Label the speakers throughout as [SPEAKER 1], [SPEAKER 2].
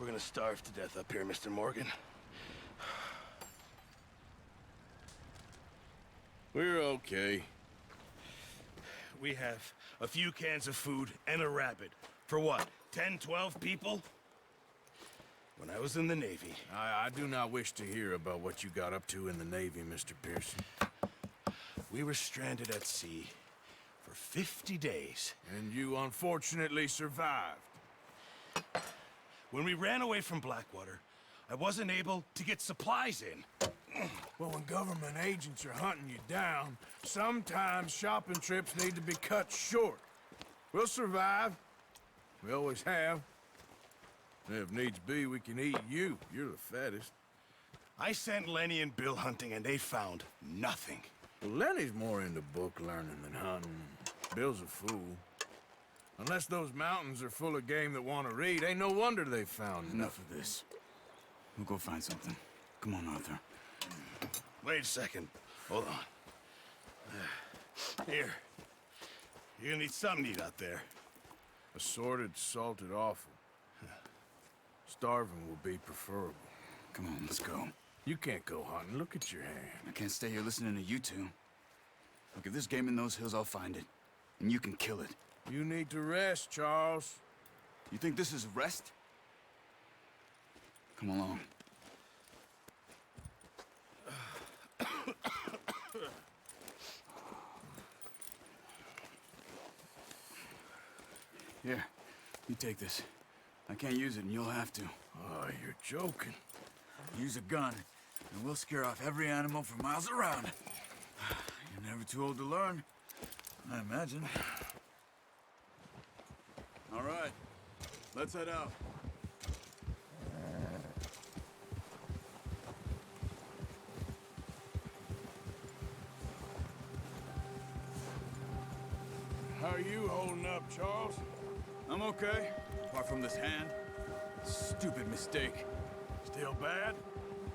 [SPEAKER 1] We're gonna starve to death up here, Mr. Morgan.
[SPEAKER 2] We're okay.
[SPEAKER 1] We have a few cans of food and a rabbit. For what, 10, 12 people? When I was in the Navy...
[SPEAKER 2] I do not wish to hear about what you got up to in the Navy, Mr. Pearson.
[SPEAKER 1] We were stranded at sea for 50 days.
[SPEAKER 2] And you unfortunately survived.
[SPEAKER 1] When we ran away from Blackwater, I wasn't able to get supplies in.
[SPEAKER 2] Well, when government agents are hunting you down, sometimes shopping trips need to be cut short. We'll survive. We always have. If needs be, we can eat you. You're the fattest.
[SPEAKER 1] I sent Lenny and Bill hunting, and they found nothing.
[SPEAKER 2] Well, Lenny's more into book learning than hunting. Bill's a fool. Unless those mountains are full of game that want to read, ain't no wonder they found
[SPEAKER 3] Enough of this. We'll go find something. Come on, Arthur.
[SPEAKER 1] Wait a second. Hold on. Here. You're gonna need something to eat out there.
[SPEAKER 2] Assorted, salted offal. Starving will be preferable.
[SPEAKER 3] Come on, let's go.
[SPEAKER 2] You can't go hunting. Look at your hand.
[SPEAKER 3] I can't stay here listening to you two. Look, if there's game in those hills, I'll find it. And you can kill it.
[SPEAKER 2] You need to rest, Charles.
[SPEAKER 3] You think this is rest? Come along. Here, you take this. I can't use it, and you'll have to.
[SPEAKER 2] Oh, you're joking.
[SPEAKER 3] Use a gun, and we'll scare off every animal for miles around. You're never too old to learn, I imagine. All right, let's head out.
[SPEAKER 2] How are you holding up, Charles?
[SPEAKER 3] I'm okay, apart from this hand. Stupid mistake.
[SPEAKER 2] Still bad?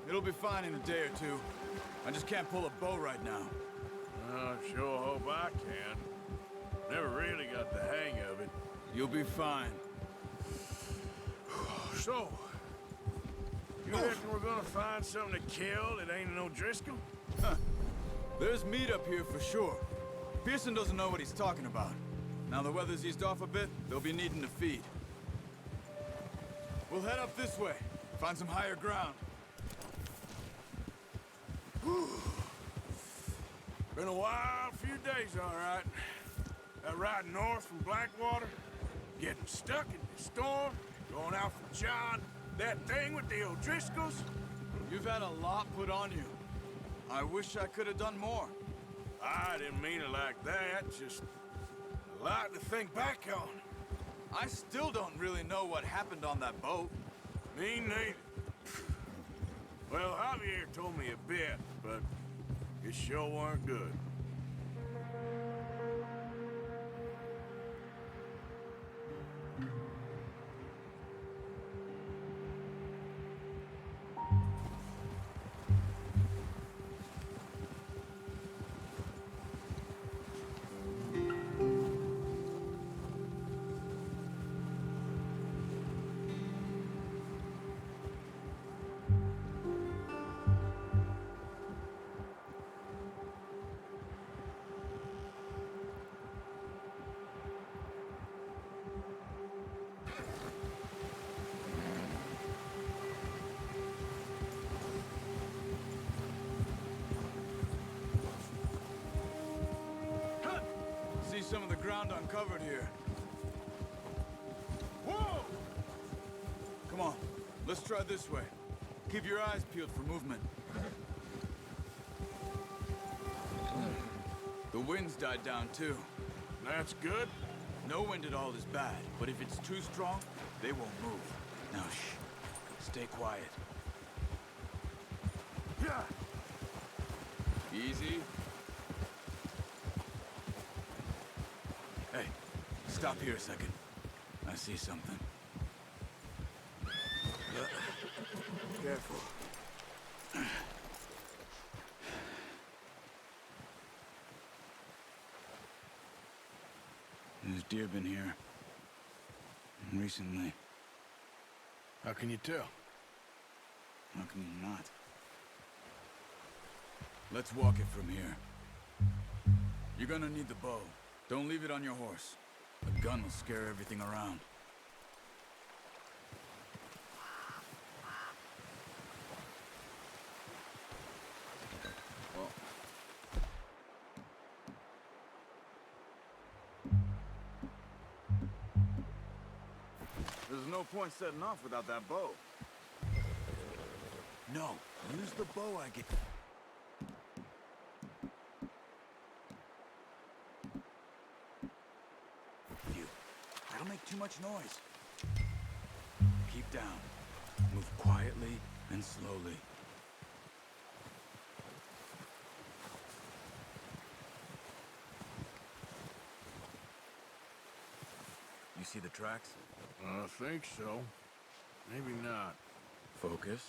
[SPEAKER 3] It'll be fine in a day or two. I just can't pull a bow right now.
[SPEAKER 2] I sure hope I can. Never really got the hang of it.
[SPEAKER 3] You'll be fine.
[SPEAKER 2] So, you reckon we're gonna find something to kill that ain't no Driscoll?
[SPEAKER 3] Huh. There's meat up here for sure. Pearson doesn't know what he's talking about. Now the weather's eased off a bit, they'll be needing to feed. We'll head up this way, find some higher ground.
[SPEAKER 2] Been a wild few days, all right. That ride north from Blackwater, getting stuck in the storm, going out from John, that thing with the O'Driscolls.
[SPEAKER 3] You've had a lot put on you. I wish I could have done more.
[SPEAKER 2] I didn't mean it like that, just a lot to think back on.
[SPEAKER 3] I still don't really know what happened on that boat.
[SPEAKER 2] Me neither. Well, Javier told me a bit, but it sure weren't good.
[SPEAKER 3] Some of the ground uncovered here.
[SPEAKER 2] Whoa!
[SPEAKER 3] Come on, let's try this way. Keep your eyes peeled for movement. The wind's died down too.
[SPEAKER 2] That's good.
[SPEAKER 3] No wind at all is bad, but if it's too strong, they won't move. Now shh, stay quiet.
[SPEAKER 2] Yeah.
[SPEAKER 3] Easy. Hey, stop here a second. I see something.
[SPEAKER 2] Careful.
[SPEAKER 3] There's deer been here. Recently.
[SPEAKER 2] How can you tell?
[SPEAKER 3] How can you not? Let's walk it from here. You're gonna need the bow. Don't leave it on your horse. A gun will scare everything around.
[SPEAKER 4] There's no point setting off without that bow.
[SPEAKER 3] No, use the bow I get. You. That'll make too much noise. Keep down. Move quietly and slowly. You see the tracks?
[SPEAKER 2] I think so. Maybe not.
[SPEAKER 3] Focus.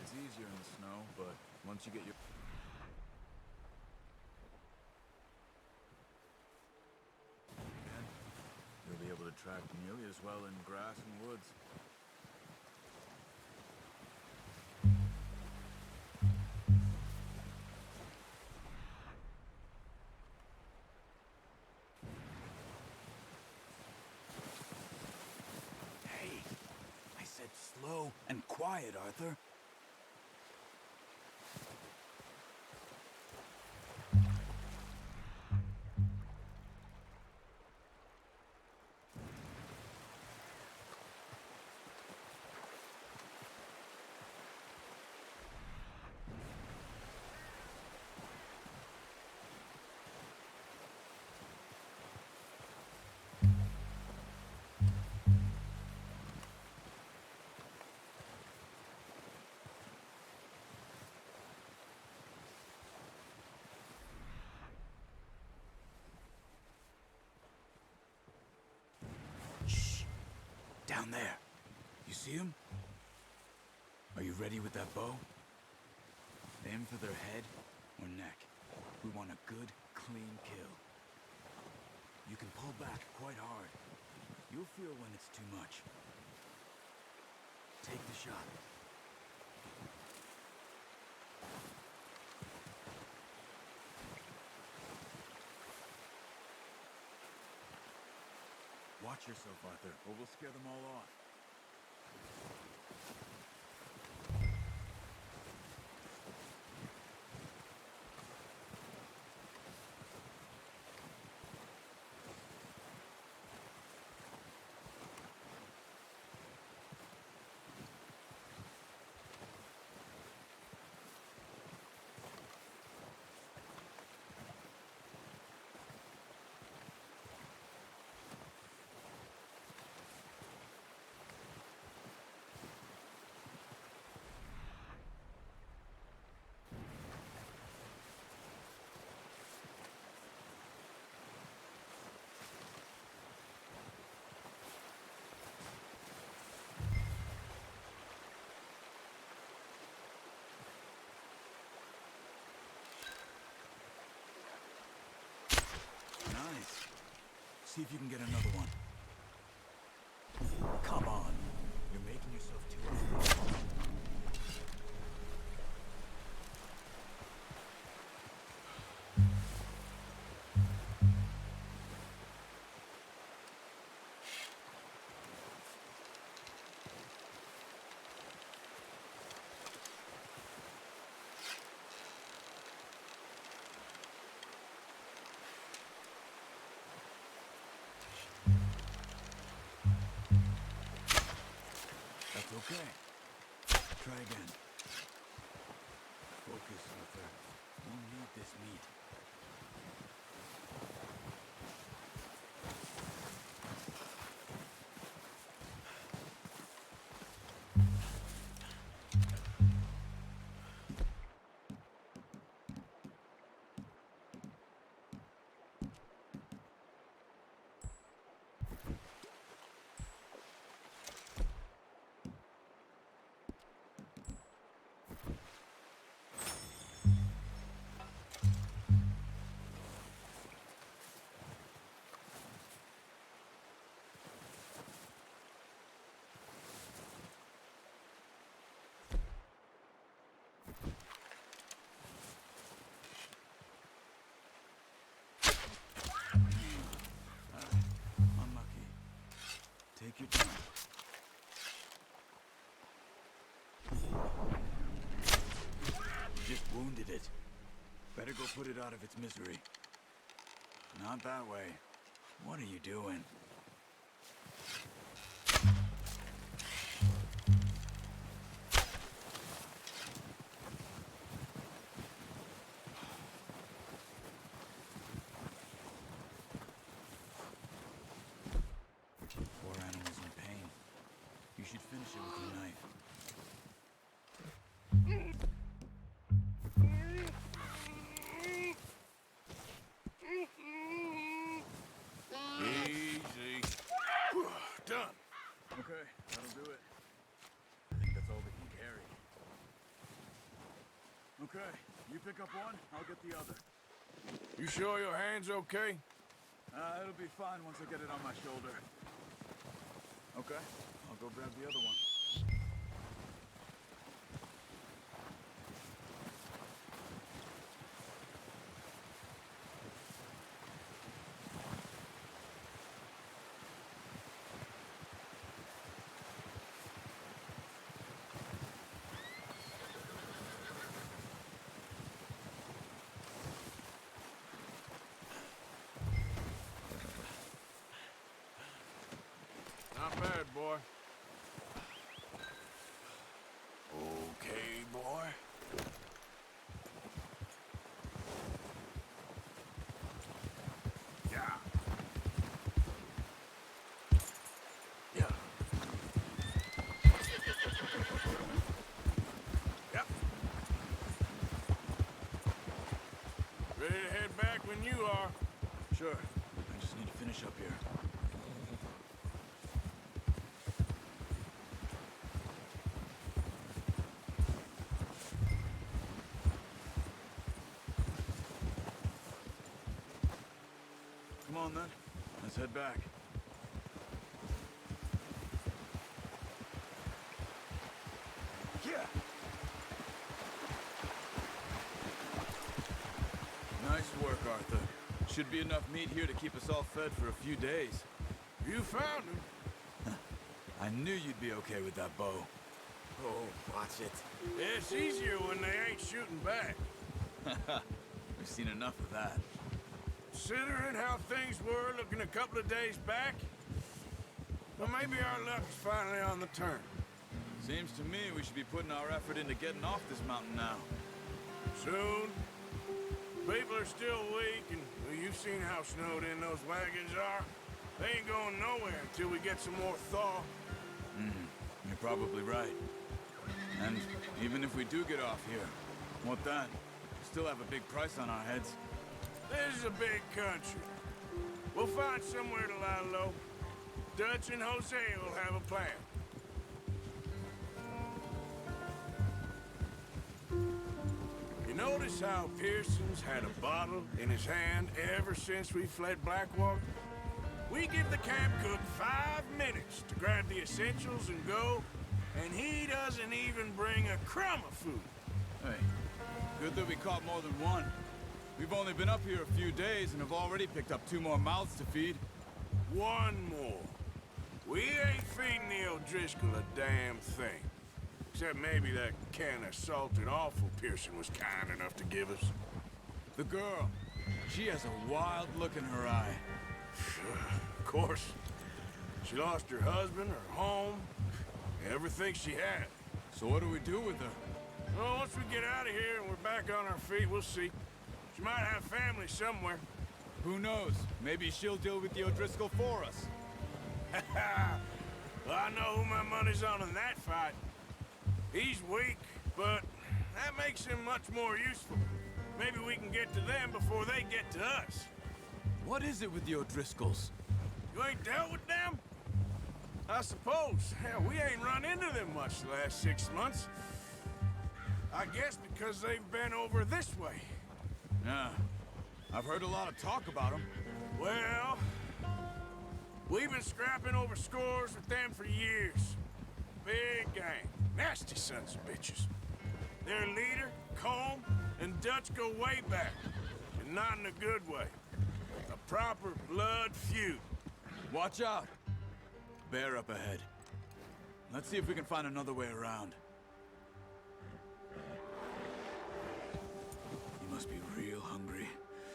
[SPEAKER 4] It's easier in the snow, but once you get your... You'll be able to track nearly as well in grass and woods.
[SPEAKER 3] Hey, I said slow and quiet, Arthur. Down there. You see him? Are you ready with that bow? Aim for their head or neck. We want a good, clean kill. You can pull back quite hard. You'll feel when it's too much. Take the shot. Watch yourself, Arthur, or we'll scare them all off. Nice. See if you can get another one. Come on. You're making yourself too hard. That's okay. Try again. Focus, Arthur. We'll need this meat. wounded it. Better go put it out of its misery. Not that way. What are you doing? Poor animal's in pain. You should finish it with your knife.
[SPEAKER 2] Easy. Done.
[SPEAKER 4] Okay, that'll do it. I think that's all we can carry. Okay, you pick up one, I'll get the other.
[SPEAKER 2] You sure your hand's okay?
[SPEAKER 4] It'll be fine once I get it on my shoulder. Okay, I'll go grab the other one.
[SPEAKER 2] Not bad, boy. Okay, boy. Yeah. Yeah. Yep. Ready to head back when you are.
[SPEAKER 3] Sure. I just need to finish up here. Come on, then. Let's head back.
[SPEAKER 2] Yeah.
[SPEAKER 3] Nice work, Arthur. Should be enough meat here to keep us all fed for a few days.
[SPEAKER 2] You found him.
[SPEAKER 3] I knew you'd be okay with that bow.
[SPEAKER 2] Oh, watch it. It's easier when they ain't shooting back.
[SPEAKER 3] We've seen enough of that.
[SPEAKER 2] Considering how things were looking a couple of days back, well, maybe our luck's finally on the turn.
[SPEAKER 3] Seems to me we should be putting our effort into getting off this mountain now.
[SPEAKER 2] Soon. People are still weak, and well, you've seen how snowed in those wagons are. They ain't going nowhere until we get some more thaw.
[SPEAKER 3] You're probably right. And even if we do get off here, what then? We still have a big price on our heads.
[SPEAKER 2] This is a big country. We'll find somewhere to lie low. Dutch and Jose will have a plan. You notice how Pearson's had a bottle in his hand ever since we fled Blackwater? We give the camp cook 5 minutes to grab the essentials and go, and he doesn't even bring a crumb of food.
[SPEAKER 3] Hey, good that we caught more than one. We've only been up here a few days and have already picked up 2 more mouths to feed.
[SPEAKER 2] One more. We ain't feeding the O'Driscoll a damn thing. Except maybe that can of salted offal Pearson was kind enough to give us.
[SPEAKER 3] The girl, she has a wild look in her eye.
[SPEAKER 2] Of course. She lost her husband, her home, everything she had.
[SPEAKER 3] So what do we do with her?
[SPEAKER 2] Well, once we get out of here and we're back on our feet, we'll see. She might have family somewhere.
[SPEAKER 3] Who knows? Maybe she'll deal with the O'Driscoll for us.
[SPEAKER 2] Well, I know who my money's on in that fight. He's weak, but that makes him much more useful. Maybe we can get to them before they get to us.
[SPEAKER 3] What is it with the O'Driscolls?
[SPEAKER 2] You ain't dealt with them? I suppose. Hell, we ain't run into them much the last 6 months. I guess because they've been over this way.
[SPEAKER 3] Yeah, I've heard a lot of talk about them.
[SPEAKER 2] Well, we've been scrapping over scores with them for years. Big gang. Nasty sons of bitches. Their leader, Colm, and Dutch go way back. And not in a good way. A proper blood feud.
[SPEAKER 3] Watch out! Bear up ahead. Let's see if we can find another way around. must be real hungry.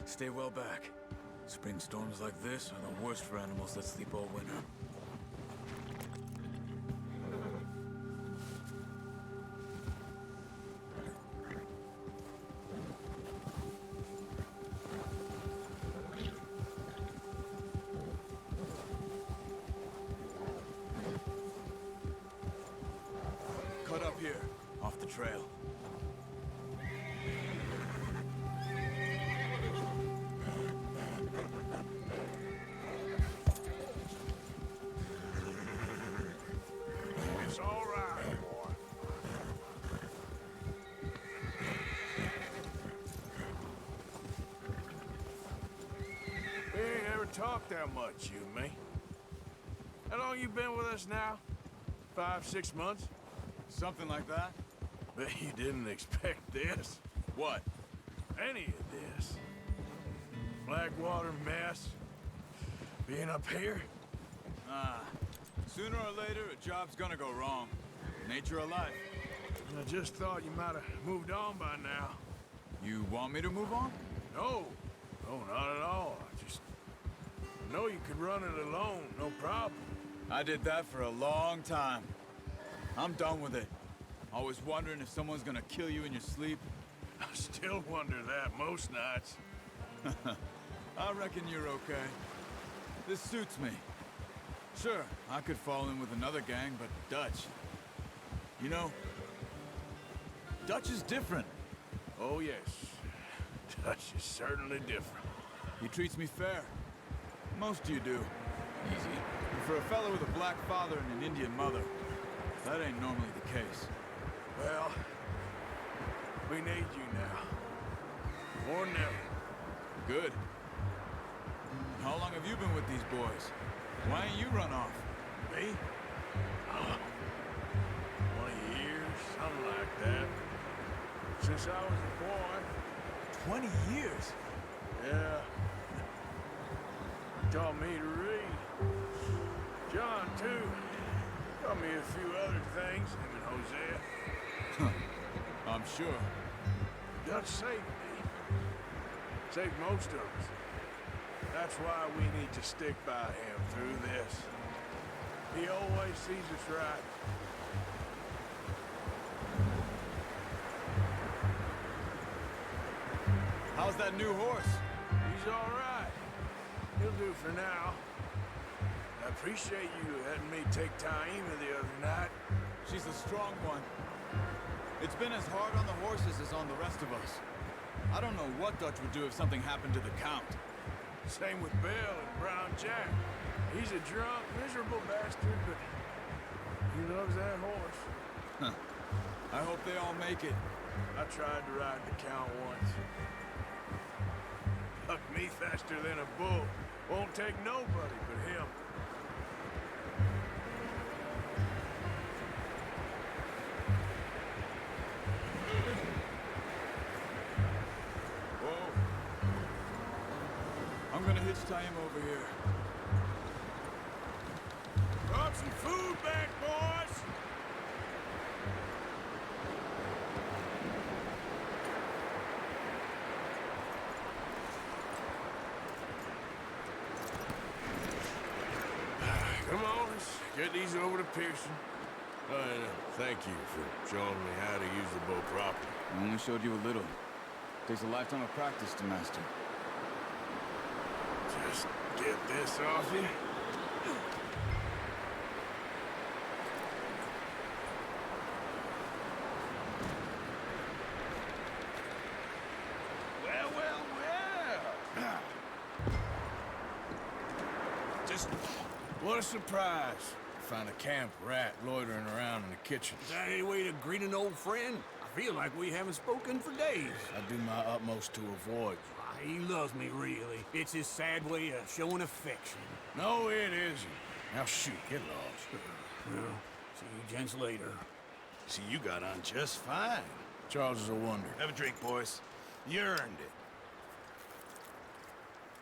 [SPEAKER 3] Stay well back. Spring storms like this are the worst for animals that sleep all winter. Cut up here, off the trail.
[SPEAKER 2] It's all right, boy. We ain't ever talked that much, you and me. How long you been with us now? 5, 6 months?
[SPEAKER 3] Something like that?
[SPEAKER 2] Bet you didn't expect this.
[SPEAKER 3] What?
[SPEAKER 2] Any of this. Blackwater mess. Being up here.
[SPEAKER 3] Sooner or later, a job's gonna go wrong. Nature of life.
[SPEAKER 2] I just thought you might have moved on by now.
[SPEAKER 3] You want me to move on?
[SPEAKER 2] No. No, not at all. I know you could run it alone, no problem.
[SPEAKER 3] I did that for a long time. I'm done with it. Always wondering if someone's gonna kill you in your sleep.
[SPEAKER 2] I still wonder that most nights.
[SPEAKER 3] I reckon you're okay. This suits me. Sure, I could fall in with another gang, but Dutch... You know, Dutch is different.
[SPEAKER 2] Oh, yes. Dutch is certainly different.
[SPEAKER 3] He treats me fair. Most of you do. Easy. But for a fellow with a black father and an Indian mother, that ain't normally the case.
[SPEAKER 2] Well, we need you now. More than ever.
[SPEAKER 3] Good. How long have you been with these boys? Why ain't you run off?
[SPEAKER 2] Me? 20 years, something like that. Since I was a boy.
[SPEAKER 3] 20 years?
[SPEAKER 2] Yeah. Taught me to read. John, too. Taught me a few other things, him and Hosea.
[SPEAKER 3] I'm sure.
[SPEAKER 2] Dutch saved me. Saved most of us. That's why we need to stick by him through this. He always sees us right.
[SPEAKER 3] How's that new horse?
[SPEAKER 2] He's all right. He'll do for now. I appreciate you letting me take Taima the other night.
[SPEAKER 3] She's a strong one. It's been as hard on the horses as on the rest of us. I don't know what Dutch would do if something happened to the Count.
[SPEAKER 2] Same with Bill and Brown Jack. He's a drunk, miserable bastard, but he loves that horse.
[SPEAKER 3] I hope they all make it.
[SPEAKER 2] I tried to ride the Count once. Bucked me faster than a bull. Won't take nobody but him.
[SPEAKER 3] Whoa. I'm gonna hitch-tie him over here.
[SPEAKER 2] Brought some food back, boys! Come on, let's get these over to Pearson. Thank you for showing me how to use the bow properly.
[SPEAKER 3] I only showed you a little. Takes a lifetime of practice to master.
[SPEAKER 2] Just get this off you. Well, well, well. Just what a surprise. Find a camp rat loitering around in the kitchen.
[SPEAKER 5] Is that any way to greet an old friend? I feel like we haven't spoken for days.
[SPEAKER 2] I do my utmost to avoid you.
[SPEAKER 5] He loves me, really. It's his sad way of showing affection.
[SPEAKER 2] No, it isn't. Now shoot, get lost.
[SPEAKER 5] Well, see you gents later.
[SPEAKER 1] See, you got on just fine.
[SPEAKER 2] Charles is a wonder.
[SPEAKER 1] Have a drink, boys. You earned it.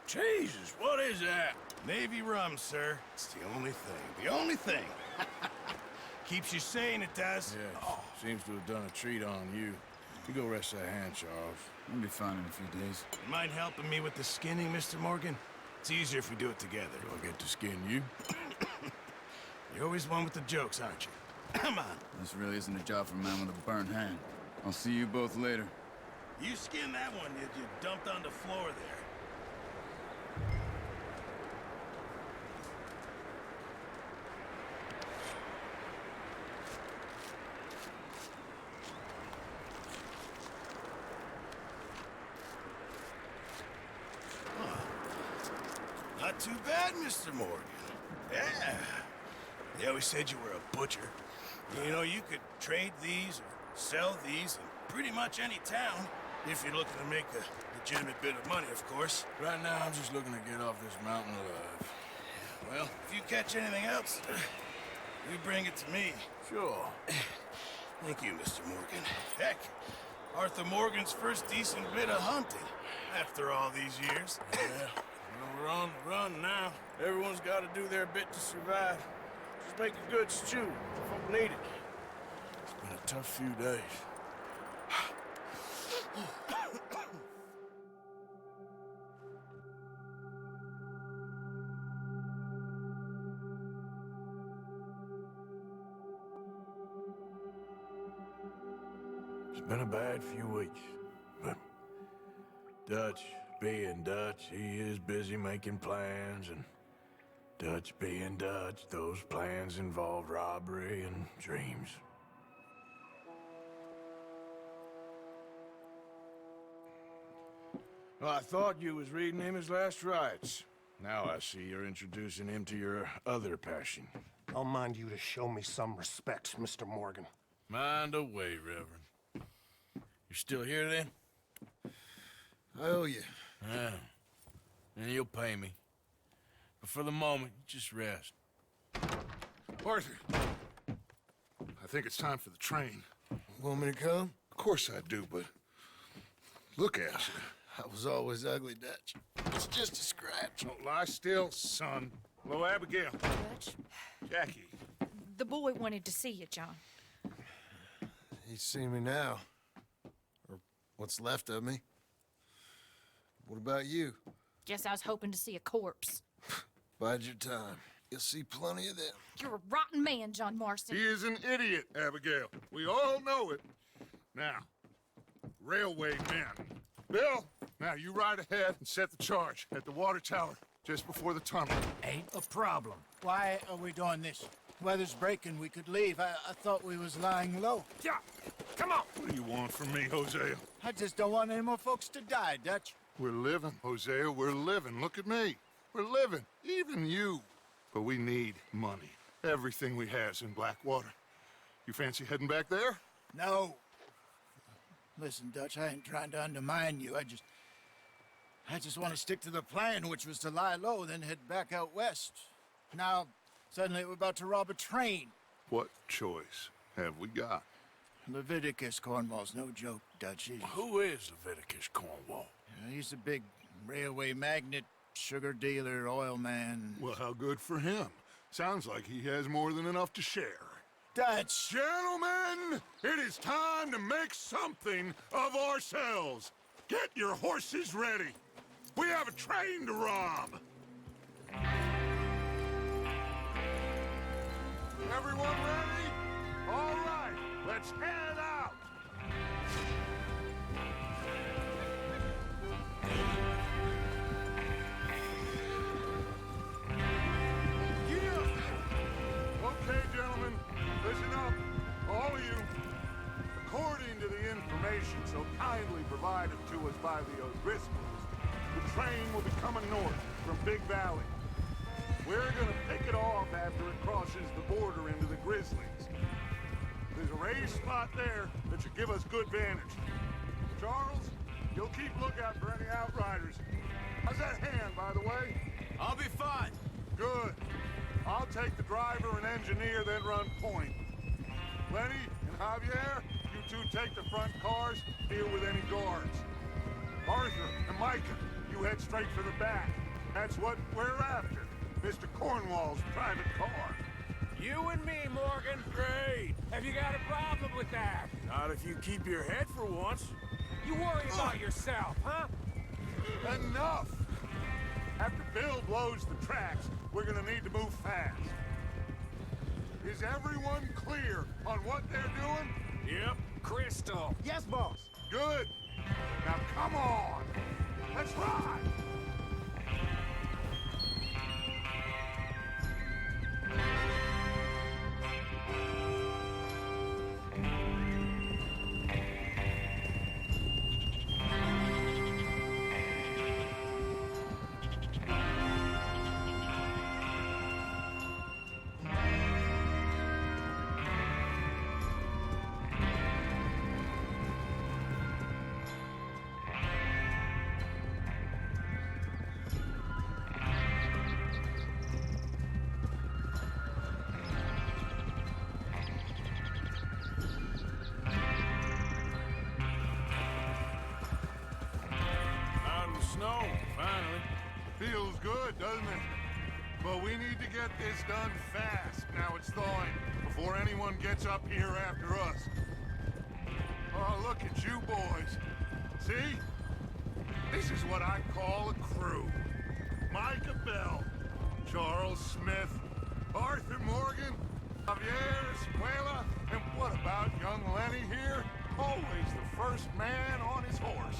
[SPEAKER 2] Jesus, what is that?
[SPEAKER 1] Navy rum, sir. It's the only thing. The only thing. Keeps you sane, it does.
[SPEAKER 2] Yes, seems to have done a treat on you. You go rest that hand, Charles.
[SPEAKER 3] We'll be fine in a few days.
[SPEAKER 1] Mind helping me with the skinning, Mr. Morgan? It's easier if we do it together.
[SPEAKER 2] Do I get to skin you?
[SPEAKER 1] You're always one with the jokes, aren't you? Come on.
[SPEAKER 3] This really isn't a job for a man with a burnt hand. I'll see you both later.
[SPEAKER 1] You skinned that one you dumped on the floor there. Not too bad, Mr. Morgan. Yeah. They always said you were a butcher. You know, you could trade these or sell these in pretty much any town, if you're looking to make a legitimate bit of money, of course.
[SPEAKER 2] Right now, I'm just looking to get off this mountain alive.
[SPEAKER 1] Well, if you catch anything else, you bring it to me.
[SPEAKER 2] Sure.
[SPEAKER 1] Thank you, Mr. Morgan. Heck, Arthur Morgan's first decent bit of hunting after all these years.
[SPEAKER 2] Yeah. Well, we're on the run now. Everyone's got to do their bit to survive. Just make a good stew. Folk need it. It's been a tough few days. It's been a bad few weeks, but Dutch being Dutch, he is busy making plans, and Dutch being Dutch, those plans involve robbery and dreams. Well, I thought you was reading him his last rites. Now I see you're introducing him to your other passion.
[SPEAKER 6] I'll mind you to show me some respect, Mr. Morgan.
[SPEAKER 2] Mind away, Reverend. You still here, then?
[SPEAKER 7] I owe you.
[SPEAKER 2] Yeah. And you'll pay me. But for the moment, just rest.
[SPEAKER 7] Arthur, I think it's time for the train.
[SPEAKER 6] Want me to come?
[SPEAKER 7] Of course I do, but look at you.
[SPEAKER 6] I was always ugly, Dutch. It's just a scratch.
[SPEAKER 7] Don't lie still, son. Hello, Abigail.
[SPEAKER 8] Dutch,
[SPEAKER 7] Jackie.
[SPEAKER 8] the boy wanted to see you, John.
[SPEAKER 6] He's seen me now. Or what's left of me. What about you?
[SPEAKER 8] Guess I was hoping to see a corpse.
[SPEAKER 6] Bide your time. You'll see plenty of them.
[SPEAKER 8] You're a rotten man, John Marston.
[SPEAKER 7] He is an idiot, Abigail. We all know it. Now, railway men. Bill, now you ride ahead and set the charge at the water tower just before the tunnel.
[SPEAKER 9] Ain't a problem. Why are we doing this? Weather's breaking, we could leave. I thought we was lying low.
[SPEAKER 7] Yeah, come on. What do you want from me, Hosea?
[SPEAKER 9] I just don't want any more folks to die, Dutch.
[SPEAKER 7] We're living, Hosea, we're living. Look at me. We're living, even you. But we need money. Everything we has in Blackwater. You fancy heading back there?
[SPEAKER 9] No. Listen, Dutch, I ain't trying to undermine you. I just want to stick to the plan, which was to lie low, then head back out west. Now, suddenly we're about to rob a train.
[SPEAKER 7] What choice have we got?
[SPEAKER 9] Leviticus Cornwall's no joke, Dutch.
[SPEAKER 2] Who is Leviticus Cornwall?
[SPEAKER 9] He's a big railway magnate, sugar dealer, oil man.
[SPEAKER 7] Well, how good for him. Sounds like he has more than enough to share.
[SPEAKER 9] Dutch!
[SPEAKER 7] Gentlemen, it is time to make something of ourselves. Get your horses ready. We have a train to rob. Everyone ready? All right, let's head out. Okay, gentlemen, listen up, all of you. According to the information so kindly provided to us by the O'Driscolls, the train will be coming north from Big Valley. We're gonna pick it off after it crosses the border into the Grizzlies. There's a raised spot there that should give us good vantage. Charles, you'll keep lookout for any outriders. How's that hand, by the way?
[SPEAKER 3] I'll be fine.
[SPEAKER 7] Good. I'll take the driver and engineer, then run point. Lenny and Javier, you two take the front cars, deal with any guards. Arthur and Micah, you head straight for the back. That's what we're after. Mr. Cornwall's private car.
[SPEAKER 5] You and me, Morgan.
[SPEAKER 2] Great.
[SPEAKER 5] Have you got a problem with that?
[SPEAKER 2] Not if you keep your head for once.
[SPEAKER 5] You worry about yourself, huh?
[SPEAKER 7] Enough! After Bill blows the tracks, we're gonna need to move fast. Is everyone clear on what they're doing?
[SPEAKER 2] Yep.
[SPEAKER 5] Crystal.
[SPEAKER 9] Yes, boss.
[SPEAKER 7] Good. Now come on. Let's ride.
[SPEAKER 2] Snow, finally.
[SPEAKER 7] Feels good, doesn't it? But we need to get this done fast. Now it's thawing, before anyone gets up here after us. Oh, look at you boys. See? This is what I call a crew. Micah Bell, Charles Smith, Arthur Morgan, Javier Escuela, and what about young Lenny here? Always the first man on his horse.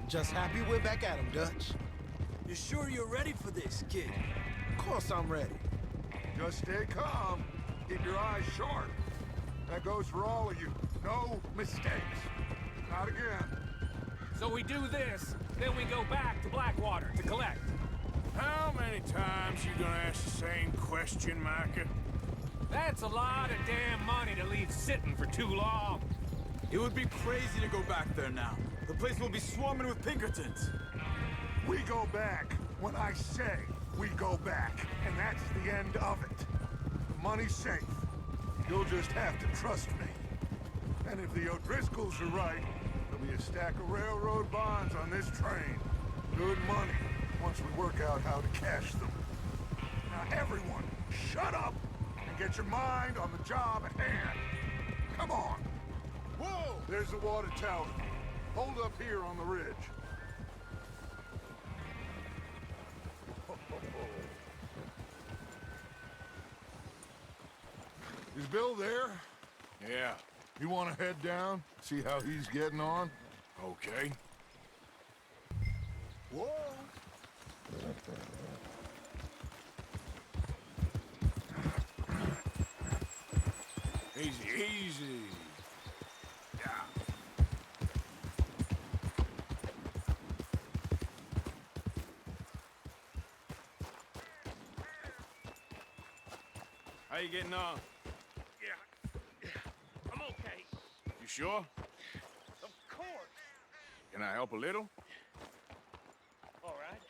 [SPEAKER 9] Just happy we're back at him, Dutch.
[SPEAKER 5] You sure you're ready for this, kid?
[SPEAKER 9] Of course I'm ready.
[SPEAKER 7] Just stay calm. Keep your eyes sharp. That goes for all of you. No mistakes. Not again.
[SPEAKER 5] So we do this, then we go back to Blackwater to collect.
[SPEAKER 2] How many times you gonna ask the same question, Micah?
[SPEAKER 5] That's a lot of damn money to leave sitting for too long.
[SPEAKER 3] It would be crazy to go back there now. The place will be swarming with Pinkertons.
[SPEAKER 7] We go back when I say we go back, and that's the end of it. The money's safe. You'll just have to trust me. And if the O'Driscolls are right, there'll be a stack of railroad bonds on this train. Good money, once we work out how to cash them. Now everyone, shut up and get your mind on the job at hand. Come on. Whoa! There's the water tower. Hold up here on the ridge. Is Bill there?
[SPEAKER 2] Yeah.
[SPEAKER 7] You want to head down? See how he's getting on?
[SPEAKER 2] Okay.
[SPEAKER 7] Whoa!
[SPEAKER 2] Easy, easy. Yeah. How you getting on?
[SPEAKER 5] Yeah, I'm okay.
[SPEAKER 2] You sure?
[SPEAKER 5] Of course.
[SPEAKER 2] Can I help a little?
[SPEAKER 5] All right.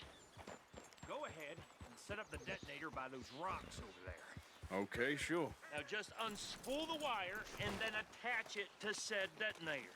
[SPEAKER 5] Go ahead and set up the detonator by those rocks over there.
[SPEAKER 2] Okay, sure.
[SPEAKER 5] Now just unspool the wire and then attach it to said detonator.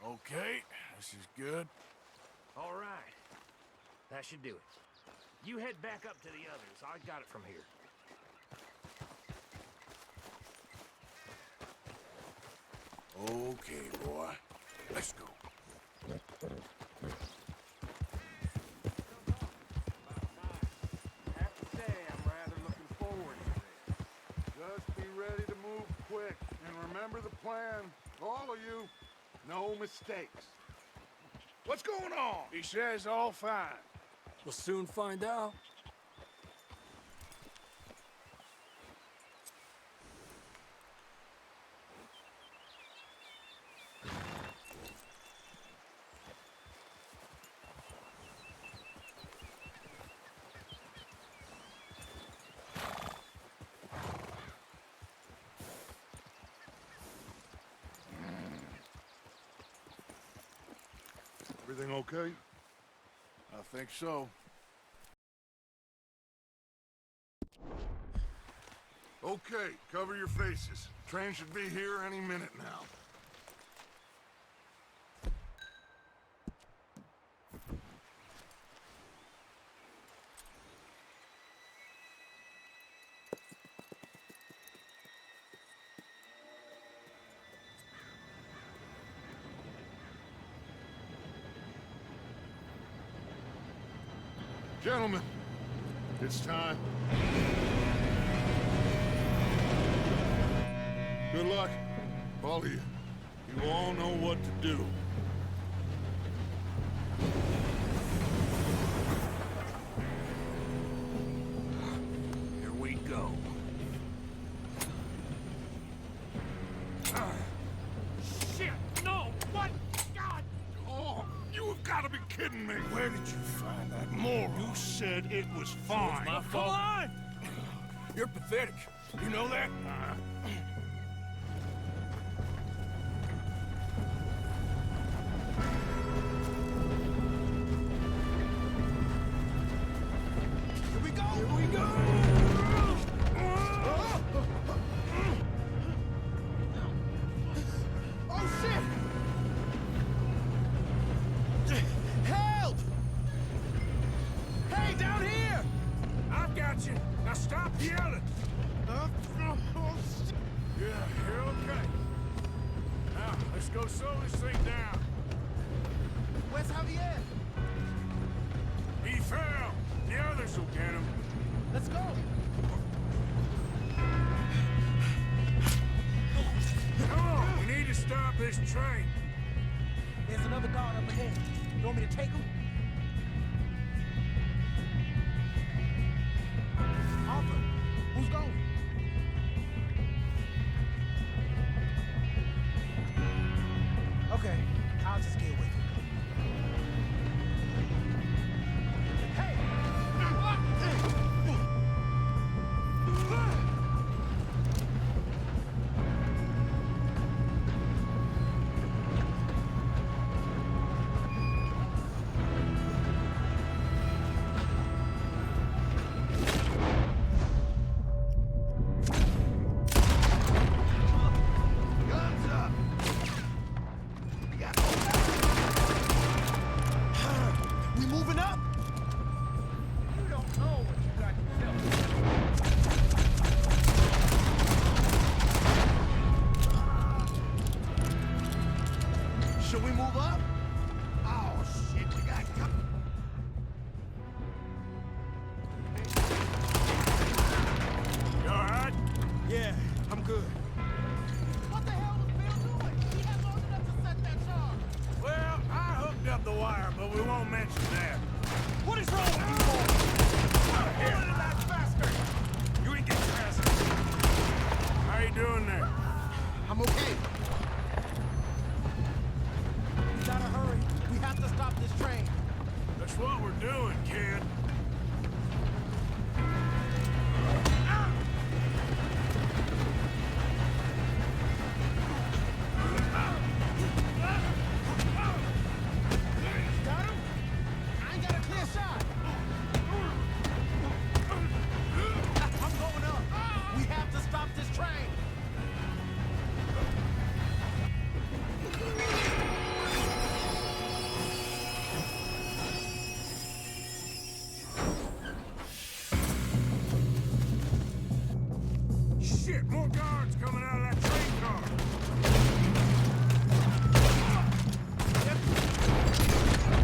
[SPEAKER 2] Okay, this is good.
[SPEAKER 5] All right. That should do it. You head back up to the others. I got it from here.
[SPEAKER 2] Okay, boy. Let's go.
[SPEAKER 7] I have to say, I'm rather looking forward to this. Just be ready to move quick, and remember the plan. All of you, no mistakes. What's going on?
[SPEAKER 2] He says all fine.
[SPEAKER 5] We'll soon find out.
[SPEAKER 7] Everything okay?
[SPEAKER 2] I think so.
[SPEAKER 7] Okay, cover your faces. Train should be here any minute now. Gentlemen, it's time. Good luck, all of you. You all know what to do.
[SPEAKER 5] Here we go. Shit! No! What? God!
[SPEAKER 7] Oh, you have got to be kidding me.
[SPEAKER 2] Where did you find that moron?
[SPEAKER 7] You said it was fine.
[SPEAKER 2] My
[SPEAKER 5] Come
[SPEAKER 2] fault.
[SPEAKER 5] on!
[SPEAKER 2] You're pathetic. You know that? Here we go! Here we go! Oh, shit! Help! Hey, down here! I've got you. Now stop yelling. Yeah, you're okay. Now, let's go slow this thing down. Where's Javier? He fell. The others will get him. Let's go. Come on, we need to stop this train.
[SPEAKER 10] There's another guard up ahead. You want me to take him? Arthur, who's going? Okay, I'll just get with you. Hey!
[SPEAKER 7] Guns up!
[SPEAKER 10] We moving up? You don't know what you got yourself.
[SPEAKER 7] Should we move up? Oh, shit, we got
[SPEAKER 2] You all right?
[SPEAKER 10] Yeah, I'm good.
[SPEAKER 11] What the hell was Bill doing? He had long enough to set that charge.
[SPEAKER 2] Well, I hooked up the wire, but we won't mention that.
[SPEAKER 10] What is wrong with you boys? Get rid of that bastard!
[SPEAKER 2] You ain't getting past us. How you doing there?
[SPEAKER 10] I'm okay. We gotta hurry. We have to stop this train.
[SPEAKER 2] That's what we're doing, kid.
[SPEAKER 10] Got him? I ain't got a clear shot. I'm going up. We have to stop this train.
[SPEAKER 2] Shit, more guards coming out of that train car.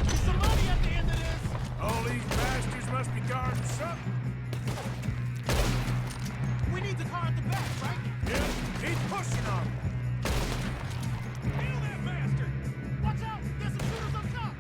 [SPEAKER 11] There's some money at the end of this.
[SPEAKER 2] All these bastards must be guarding something.
[SPEAKER 11] We need the car at the back, right?
[SPEAKER 2] Yeah, keep pushing on 'em.
[SPEAKER 11] Kill that bastard! Watch out! There's some shooters up top!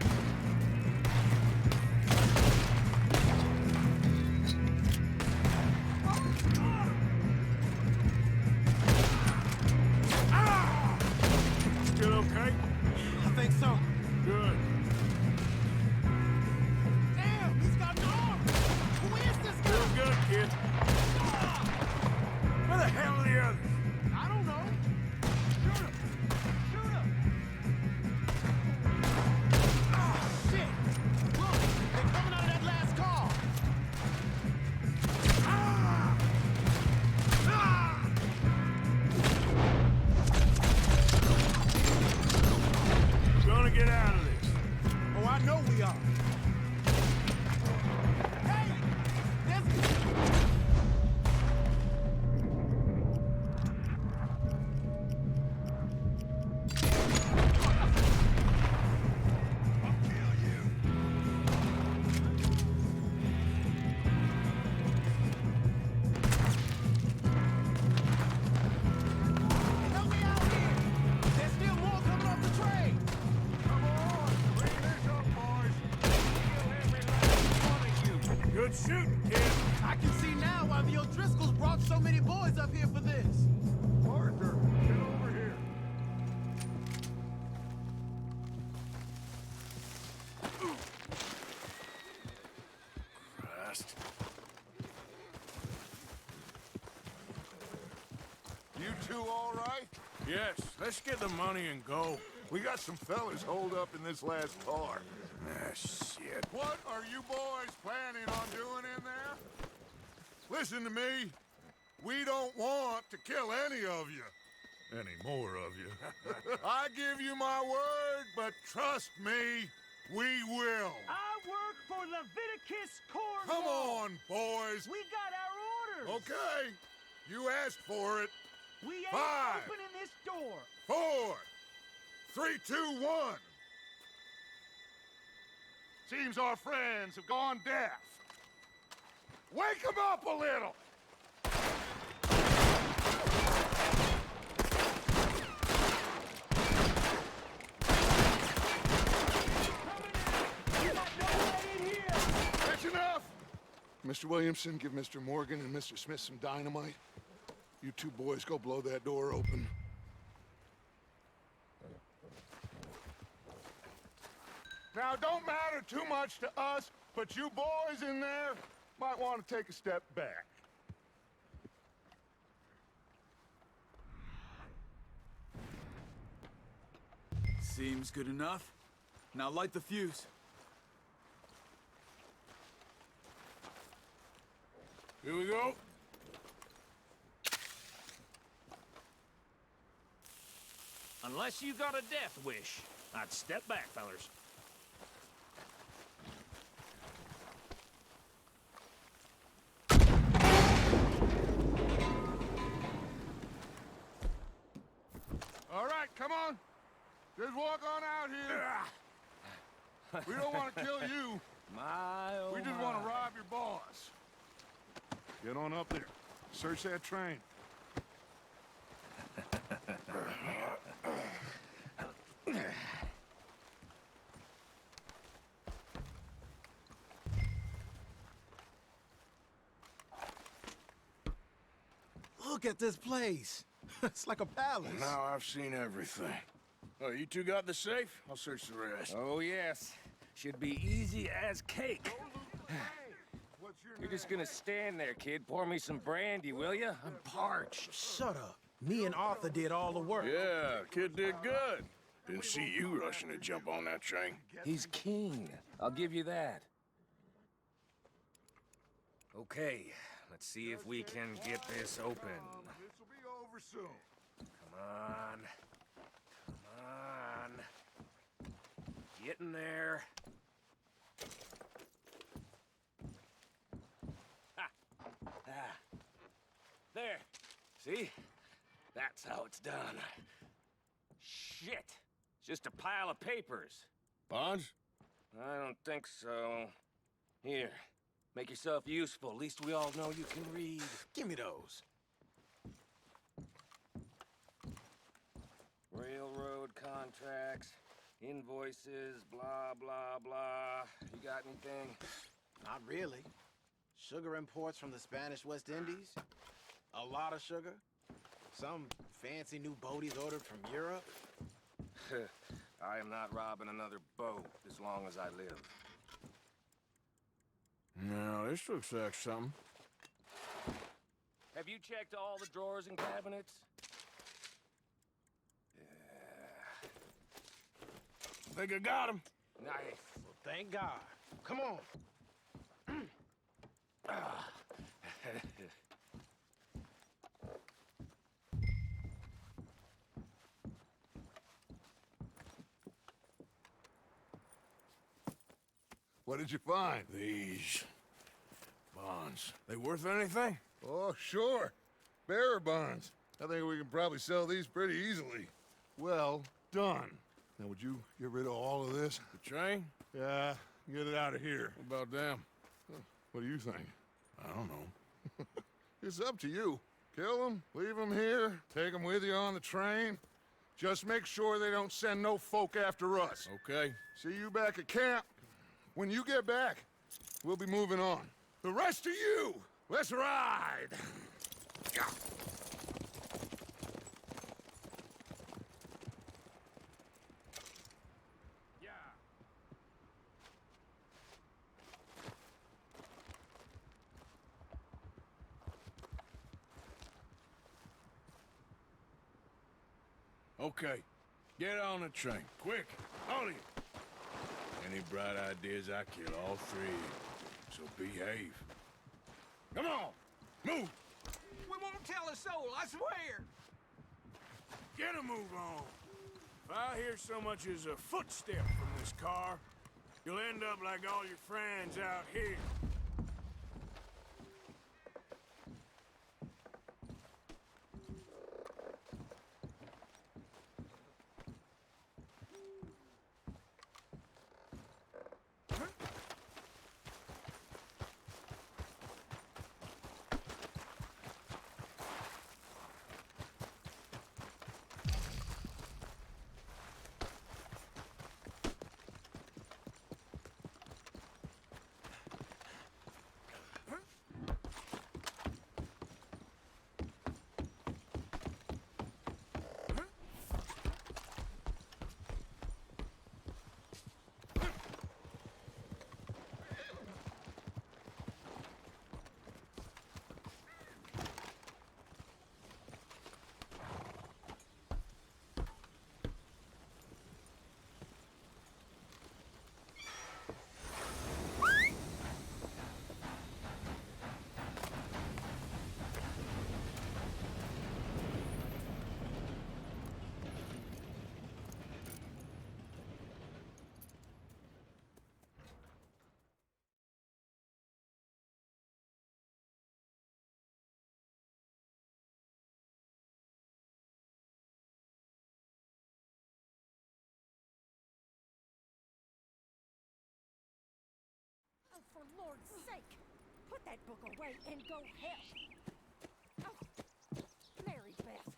[SPEAKER 10] O'Driscoll's brought so many boys up here for this.
[SPEAKER 7] Arthur, get over here.
[SPEAKER 2] Christ.
[SPEAKER 7] You two all right?
[SPEAKER 2] Yes, let's get the money and go.
[SPEAKER 7] We got some fellas holed up in this last car.
[SPEAKER 2] Ah, shit.
[SPEAKER 7] What are you boys planning on doing in there? Listen to me. We don't want to kill any of you. Any more of you. I give you my word, but trust me, we will.
[SPEAKER 5] I work for Leviticus Corps.
[SPEAKER 7] Come on, boys.
[SPEAKER 5] We got our orders.
[SPEAKER 7] Okay. You asked for it.
[SPEAKER 5] We ain't
[SPEAKER 7] 5,
[SPEAKER 5] opening this door.
[SPEAKER 7] 4, 3, 2, 1. Seems our friends have gone deaf. Wake them up a little. That's enough. Mr. Williamson, give Mr. Morgan and Mr. Smith some dynamite. You two boys go blow that door open. Now, it don't matter too much to us, but you boys in there might want to take a step back.
[SPEAKER 3] Seems good enough. Now light the fuse.
[SPEAKER 2] Here we go.
[SPEAKER 5] Unless you got a death wish, I'd step back, fellers.
[SPEAKER 7] All right, come on. Just walk on out here. We don't want to kill you. We just want to rob your boss. Get on up there. Search that train.
[SPEAKER 10] Look at this place. It's like a palace.
[SPEAKER 2] Now I've seen everything. Oh, you two got the safe? I'll search the rest.
[SPEAKER 12] Oh, yes. Should be easy as cake.
[SPEAKER 7] What's your
[SPEAKER 12] You're
[SPEAKER 7] name?
[SPEAKER 12] just gonna stand there, kid. Pour me some brandy, will ya? I'm parched.
[SPEAKER 10] Shut up. Me and Arthur did all the work.
[SPEAKER 2] Yeah, kid did good. Didn't see you rushing to jump on that train.
[SPEAKER 12] He's keen. I'll give you that. Okay, let's see if we can get this open.
[SPEAKER 7] This'll be over soon.
[SPEAKER 12] Come on. Come on. Get in there. Ha! Ah. There. See? That's how it's done. Shit! It's just a pile of papers.
[SPEAKER 2] Bonds?
[SPEAKER 12] I don't think so. Here, make yourself useful. At least we all know you can read.
[SPEAKER 10] Give me those.
[SPEAKER 12] Railroad contracts, invoices, blah, blah, blah. You got anything?
[SPEAKER 10] Not really. Sugar imports from the Spanish West Indies. A lot of sugar. Some fancy new boaties ordered from Europe.
[SPEAKER 12] I am not robbing another boat as long as I live.
[SPEAKER 2] No, this looks like something.
[SPEAKER 12] Have you checked all the drawers and cabinets?
[SPEAKER 2] Think I got him.
[SPEAKER 12] Nice.
[SPEAKER 10] Well, thank God. Come on.
[SPEAKER 7] What did you find?
[SPEAKER 2] These bonds. They worth anything?
[SPEAKER 7] Oh, sure. Bearer bonds. I think we can probably sell these pretty easily. Well done. Now, would you get rid of all of this?
[SPEAKER 2] The train?
[SPEAKER 7] Yeah, get it out of here.
[SPEAKER 2] What about them?
[SPEAKER 7] What do you think?
[SPEAKER 2] I don't know.
[SPEAKER 7] It's up to you. Kill them, leave them here, take them with you on the train. Just make sure they don't send no folk after us.
[SPEAKER 2] Okay.
[SPEAKER 7] See you back at camp. When you get back, we'll be moving on. The rest of you, Let's ride!
[SPEAKER 2] Okay, get on the train, quick, all of you. Any bright ideas, I kill all three of you, so behave. Come on, move!
[SPEAKER 11] We won't tell a soul, I swear!
[SPEAKER 2] Get a move on. If I hear so much as a footstep from this car, you'll end up like all your friends out here.
[SPEAKER 13] Oh, for Lord's sake, put that book away and go help. Oh, Mary Beth.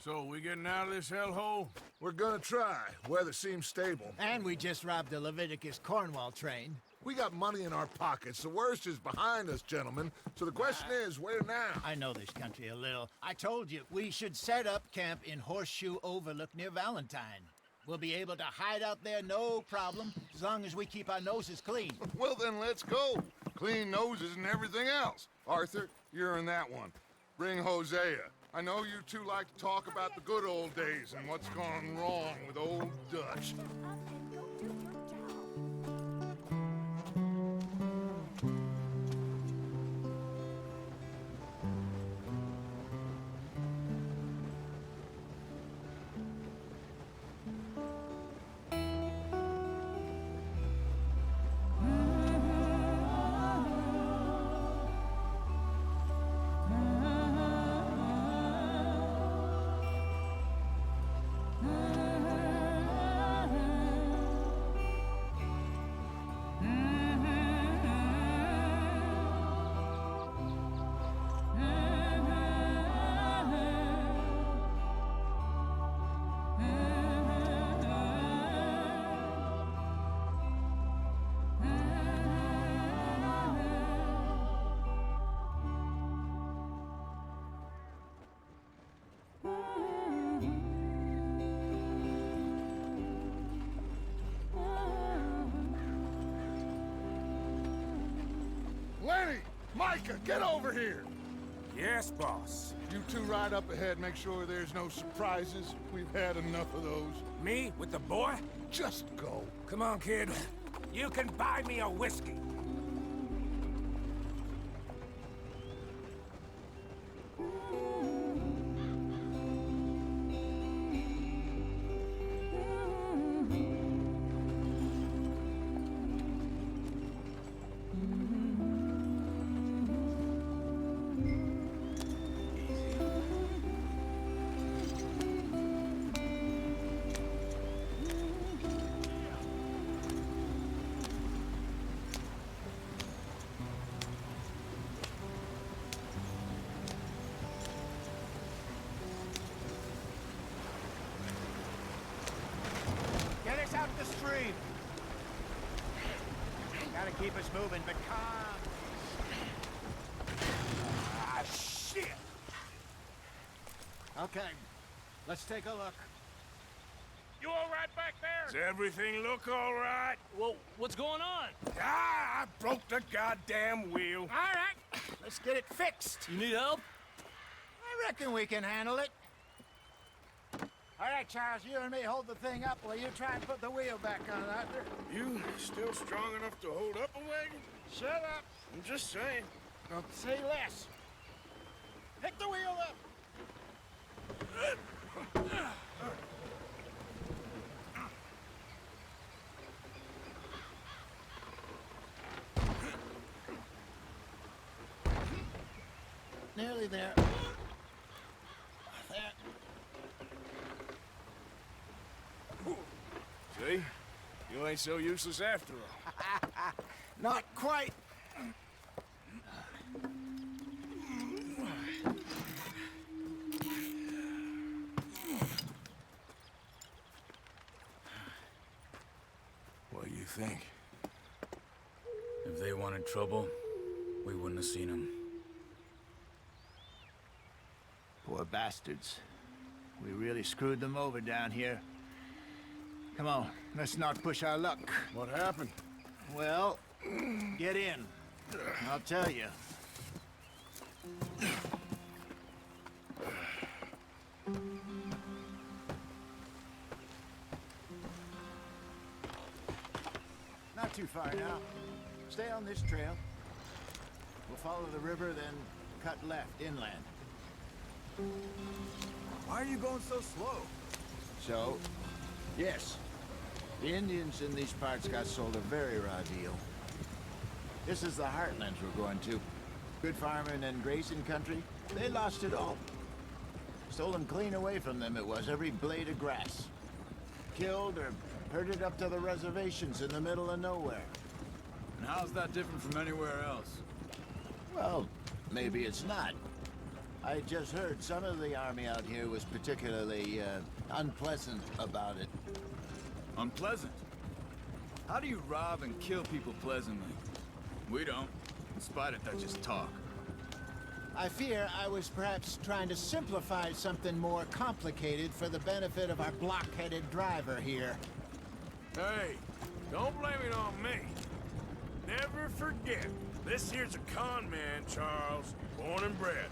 [SPEAKER 2] So, we getting out of this hellhole?
[SPEAKER 7] We're gonna try. Weather seems stable.
[SPEAKER 9] And we just robbed the Leviticus Cornwall train.
[SPEAKER 7] We got money in our pockets. The worst is behind us, gentlemen. So the question is, where now?
[SPEAKER 9] I know this country a little. I told you, we should set up camp in Horseshoe Overlook near Valentine. We'll be able to hide out there, no problem, as long as we keep our noses clean.
[SPEAKER 7] Well, then let's go. Clean noses and everything else. Arthur, you're in that one. Bring Hosea. I know you two like to talk about the good old days and what's gone wrong with old Dutch. Lenny! Micah, get over here!
[SPEAKER 2] Yes, boss.
[SPEAKER 7] You two ride up ahead, make sure there's no surprises. We've had enough of those.
[SPEAKER 2] Me? With the boy?
[SPEAKER 7] Just go.
[SPEAKER 2] Come on, kid. You can buy me a whiskey.
[SPEAKER 9] keep us moving, but calm.
[SPEAKER 1] Ah, shit!
[SPEAKER 9] Okay, let's take a look.
[SPEAKER 5] You all right back there?
[SPEAKER 2] Does everything look all right?
[SPEAKER 12] Well, what's going on?
[SPEAKER 2] Ah, I broke the goddamn wheel.
[SPEAKER 9] All right, let's get it fixed.
[SPEAKER 12] You need help?
[SPEAKER 9] I reckon we can handle it. All right, Charles, you and me hold the thing up while you try and put the wheel back on, Arthur.
[SPEAKER 2] You still strong enough to hold up a wagon?
[SPEAKER 9] Shut up.
[SPEAKER 2] I'm just saying.
[SPEAKER 9] Don't say less. Pick the wheel up. Nearly there. There.
[SPEAKER 2] See? You ain't so useless after all.
[SPEAKER 9] Not quite.
[SPEAKER 2] What do you think?
[SPEAKER 3] If they wanted trouble, we wouldn't have seen them.
[SPEAKER 9] Poor bastards. We really screwed them over down here. Come on, let's not push our luck.
[SPEAKER 2] What happened?
[SPEAKER 9] Well, get in. I'll tell you. Not too far now. Stay on this trail. We'll follow the river, then cut left inland.
[SPEAKER 4] Why are you going so slow?
[SPEAKER 9] So, yes, the Indians in these parts got sold a very raw deal. This is the heartlands we're going to. Good farming and grazing country. They lost it all. Stolen clean away from them it was, every blade of grass. Killed or herded up to the reservations in the middle of nowhere.
[SPEAKER 4] And how's that different from anywhere else?
[SPEAKER 9] Well, maybe it's not. I just heard some of the army out here was particularly unpleasant about it.
[SPEAKER 4] Unpleasant? How do you rob and kill people pleasantly? We don't. In spite of that, just talk.
[SPEAKER 9] I fear I was perhaps trying to simplify something more complicated for the benefit of our block-headed driver here.
[SPEAKER 2] Hey, don't blame it on me. Never forget, this here's a con man, Charles, born and bred.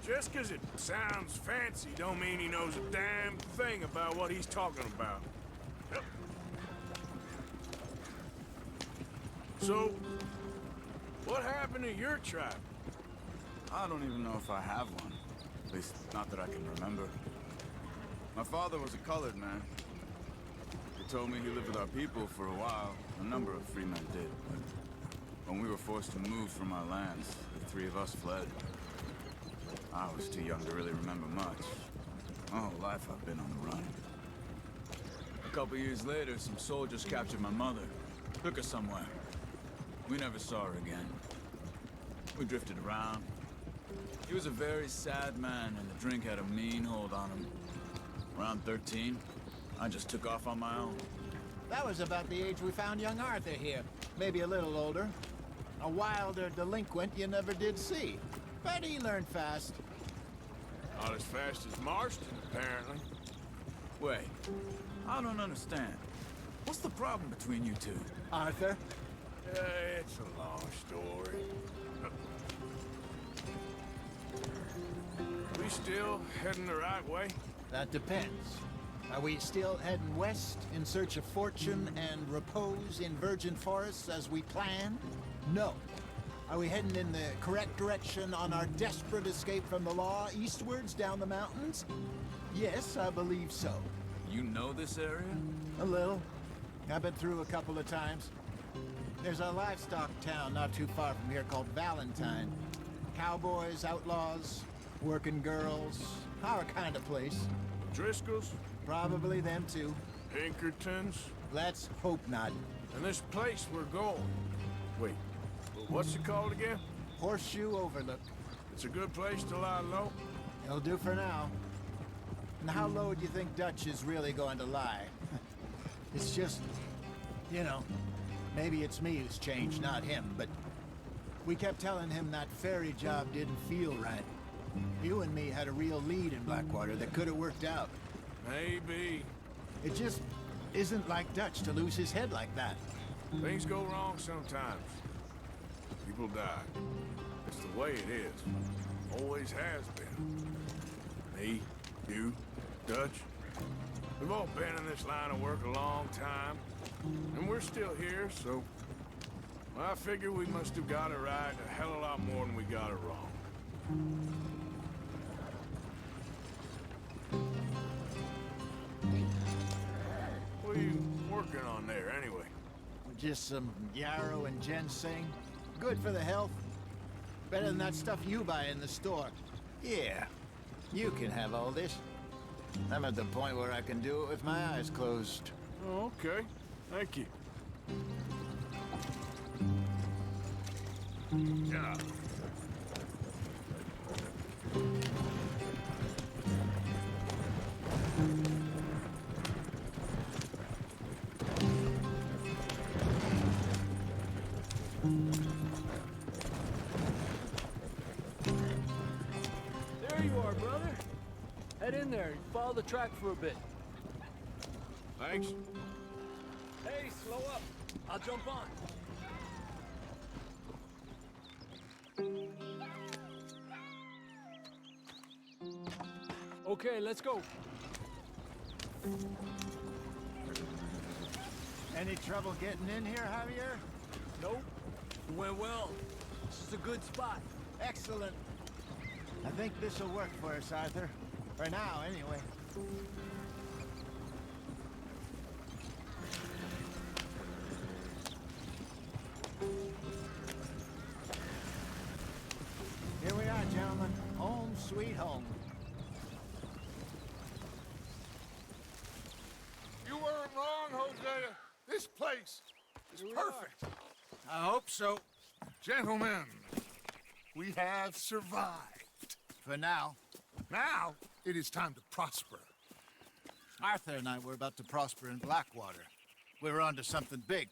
[SPEAKER 2] Just 'cause it sounds fancy don't mean he knows a damn thing about what he's talking about. Yep. So, what happened to your tribe?
[SPEAKER 4] I don't even know if I have one. At least, not that I can remember. My father was a colored man. He told me he lived with our people for a while. A number of free men did, but when we were forced to move from our lands, the three of us fled. I was too young to really remember much. My whole life I've been on the run. A couple years later, some soldiers captured my mother. Took her somewhere. We never saw her again. We drifted around. He was a very sad man, and the drink had a mean hold on him. Around 13, I just took off on my own.
[SPEAKER 9] That was about the age we found young Arthur here. Maybe a little older. A wilder delinquent you never did see. But he learned fast.
[SPEAKER 2] Not as fast as Marston, apparently.
[SPEAKER 4] Wait, I don't understand. What's the problem between you two?
[SPEAKER 9] Arthur?
[SPEAKER 2] It's a long story. We still heading the right way?
[SPEAKER 9] That depends. Are we still heading west in search of fortune and repose in virgin forests as we planned? No. Are we heading in the correct direction on our desperate escape from the law eastwards down the mountains? Yes, I believe so.
[SPEAKER 4] You know this area?
[SPEAKER 9] A little. I've been through a couple of times. There's a livestock town not too far from here called Valentine. Cowboys, outlaws, working girls, our kind of place.
[SPEAKER 2] Driscoll's?
[SPEAKER 9] Probably them too.
[SPEAKER 2] Pinkertons?
[SPEAKER 9] Let's hope not.
[SPEAKER 2] And this place we're going. Wait, what's it called again?
[SPEAKER 9] Horseshoe Overlook.
[SPEAKER 2] It's a good place to lie low?
[SPEAKER 9] It'll do for now. And how low do you think Dutch is really going to lie? It's just, you know, Maybe it's me who's changed, not him, but we kept telling him that ferry job didn't feel right. You and me had a real lead in Blackwater that could have worked out.
[SPEAKER 2] Maybe.
[SPEAKER 9] It just isn't like Dutch to lose his head like that.
[SPEAKER 2] Things go wrong sometimes. People die. It's the way it is. Always has been. Me, you, Dutch. We've all been in this line of work a long time. And we're still here, so... I figure we must have got it right a hell of a lot more than we got it wrong. What are you working on there, anyway?
[SPEAKER 9] Just some yarrow and ginseng. Good for the health. Better than that stuff you buy in the store. Yeah, you can have all this. I'm at the point where I can do it with my eyes closed.
[SPEAKER 2] Oh, okay. Thank you. Yeah.
[SPEAKER 14] There you are, brother. Head in there and follow the track for a bit.
[SPEAKER 2] Thanks.
[SPEAKER 14] Hey, slow up. I'll jump on. Okay, let's go.
[SPEAKER 9] Any trouble getting in here, Javier?
[SPEAKER 14] Nope. It went well. This is a good spot.
[SPEAKER 9] Excellent. I think this'll work for us, Arthur. For now, anyway. Here we are, gentlemen. Home sweet home.
[SPEAKER 7] You weren't wrong, Hosea. This place is perfect.
[SPEAKER 9] I hope so.
[SPEAKER 7] Gentlemen, we have survived.
[SPEAKER 9] For now.
[SPEAKER 7] Now, it is time to prosper.
[SPEAKER 9] Arthur and I were about to prosper in Blackwater. We were onto something big.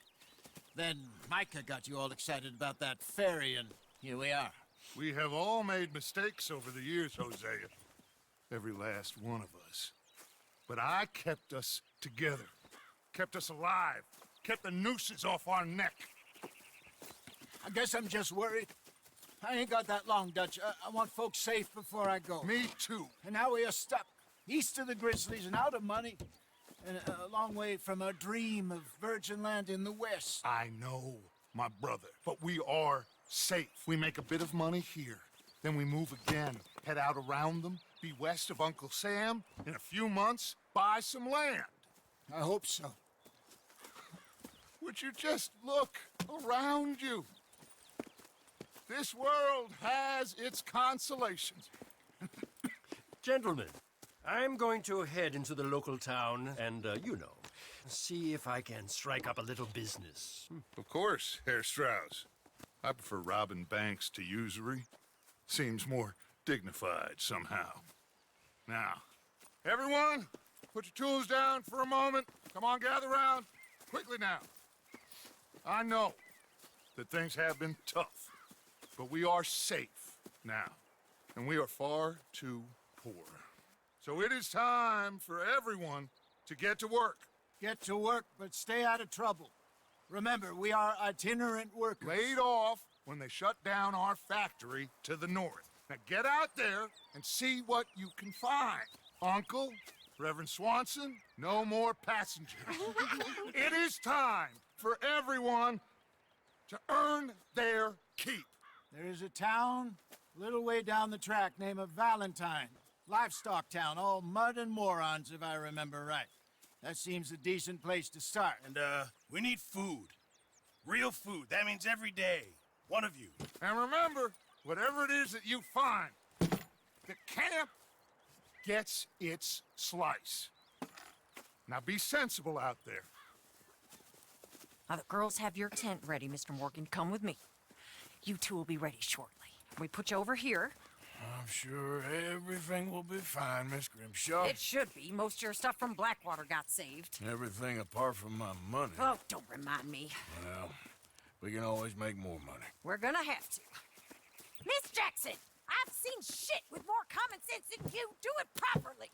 [SPEAKER 9] Then Micah got you all excited about that ferry, and here we are.
[SPEAKER 7] We have all made mistakes over the years, Hosea. Every last one of us. But I kept us together. Kept us alive. Kept the nooses off our neck.
[SPEAKER 9] I guess I'm just worried. I ain't got that long, Dutch. I want folks safe before I go.
[SPEAKER 7] Me too.
[SPEAKER 9] And now we are stuck. East of the Grizzlies and out of money. And a long way from a dream of virgin land in the west.
[SPEAKER 7] I know, my brother. But we are safe. We make a bit of money here. Then we move again. Head out around them. Be west of Uncle Sam. In a few months, buy some land.
[SPEAKER 9] I hope so.
[SPEAKER 7] Would you just look around you? This world has its consolations.
[SPEAKER 5] Gentlemen, I'm going to head into the local town and, see if I can strike up a little business.
[SPEAKER 7] Of course, Herr Strauss. I prefer robbing banks to usury. Seems more dignified somehow. Now, everyone, put your tools down for a moment. Come on, gather round. Quickly now. I know that things have been tough, but we are safe now, and we are far too poor. So it is time for everyone to get to work.
[SPEAKER 9] Get to work, but stay out of trouble. Remember, we are itinerant workers.
[SPEAKER 7] Laid off when they shut down our factory to the north. Now get out there and see what you can find. Uncle, Reverend Swanson, no more passengers. It is time for everyone to earn their keep.
[SPEAKER 9] There is a town a little way down the track named Valentine. Livestock town, all mud and morons, if I remember right. That seems a decent place to start.
[SPEAKER 1] And, we need food. Real food. That means every day. One of you.
[SPEAKER 7] And remember, whatever it is that you find, the camp gets its slice. Now be sensible out there.
[SPEAKER 15] Now, the girls have your tent ready, Mr. Morgan. Come with me. You two will be ready shortly. We put you over here.
[SPEAKER 2] I'm sure everything will be fine, Miss Grimshaw.
[SPEAKER 15] It should be. Most of your stuff from Blackwater got saved.
[SPEAKER 2] Everything apart from my money.
[SPEAKER 15] Oh, don't remind me.
[SPEAKER 2] Well, we can always make more money.
[SPEAKER 15] We're gonna have to. Miss Jackson, I've seen shit with more common sense than you. Do it properly.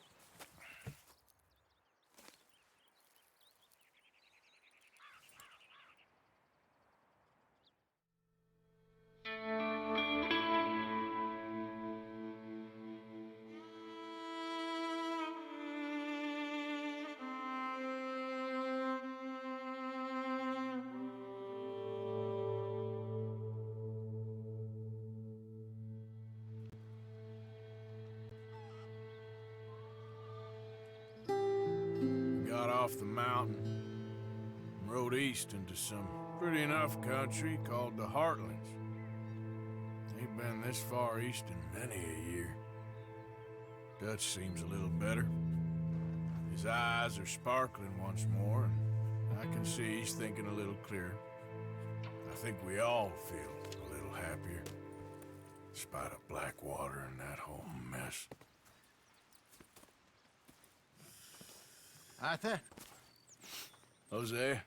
[SPEAKER 2] Got off the mountain and rode east into some pretty enough country called the Heartlands. Ain't been this far east in many a year. Dutch seems a little better. His eyes are sparkling once more, and I can see he's thinking a little clearer. I think we all feel a little happier, in spite of Blackwater and that whole mess.
[SPEAKER 9] Arthur?
[SPEAKER 2] Jose?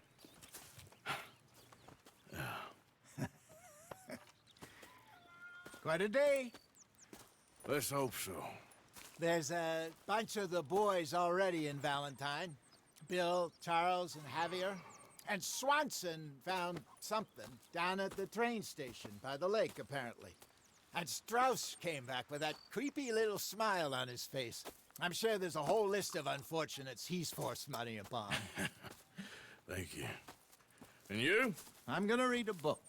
[SPEAKER 9] Quite a day.
[SPEAKER 2] Let's hope so.
[SPEAKER 9] There's a bunch of the boys already in Valentine. Bill, Charles, and Javier. And Swanson found something down at the train station by the lake, apparently. And Strauss came back with that creepy little smile on his face. I'm sure there's a whole list of unfortunates he's forced money upon.
[SPEAKER 2] Thank you. And you?
[SPEAKER 9] I'm gonna read a book.